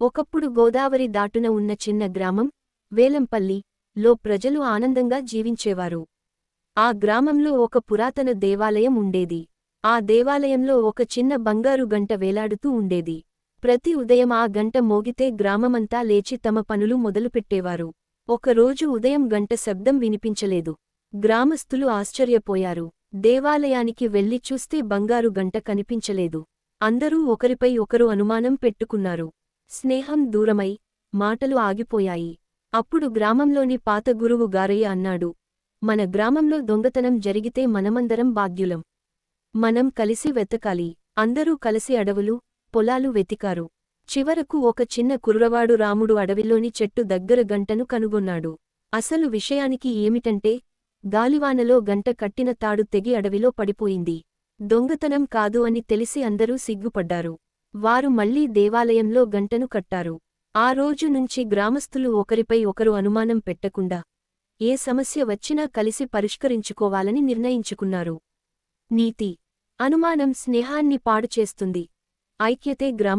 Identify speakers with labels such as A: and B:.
A: ఒకప్పుడు గోదావరి దాటున ఉన్న చిన్న గ్రామం వేలంపల్లి లో ప్రజలు ఆనందంగా జీవించేవారు. ఆ గ్రామంలో ఒక పురాతన దేవాలయం ఉండేది. ఆ దేవాలయంలో ఒక చిన్న బంగారు గంట వేలాడుతూ ఉండేది. ప్రతి ఉదయం ఆ గంట మోగితే గ్రామమంతా లేచి తమ పనులు మొదలుపెట్టేవారు. ఒకరోజు ఉదయం గంట శబ్దం వినిపించలేదు. గ్రామస్థులు ఆశ్చర్యపోయారు. దేవాలయానికి వెళ్లి చూస్తే బంగారు గంట కనిపించలేదు. అందరూ ఒకరిపై ఒకరు అనుమానం పెట్టుకున్నారు. స్నేహం దూరమై మాటలు ఆగిపోయాయి. అప్పుడు గ్రామంలోని పాత గురువు గారయ్య అన్నాడు, మన గ్రామంలో దొంగతనం జరిగితే మనమందరం బాధ్యులం. మనం కలిసి వెతకాలి. అందరూ కలిసి అడవులు, పొలాలు వెతికారు. చివరకు ఒక చిన్న కుర్రవాడు రాముడు అడవిలోని చెట్టు దగ్గర గంటను కనుగొన్నాడు. అసలు విషయానికి ఏమిటంటే, గాలివానలో గంట కట్టిన తాడు తెగి అడవిలో పడిపోయింది. దొంగతనం కాదు అని తెలిసి అందరూ సిగ్గుపడ్డారు. వారు మళ్లీ దేవాలయంలో గంటను కట్టారు. ఆ రోజు నుంచి గ్రామస్థులు ఒకరిపై ఒకరు అనుమానం పెట్టకుండా ఏ సమస్య వచ్చినా కలిసి పరిష్కరించుకోవాలని నిర్ణయించుకున్నారు. నీతి: అనుమానం స్నేహాన్ని పాడు చేస్తుంది. ఐక్యతే గ్రామ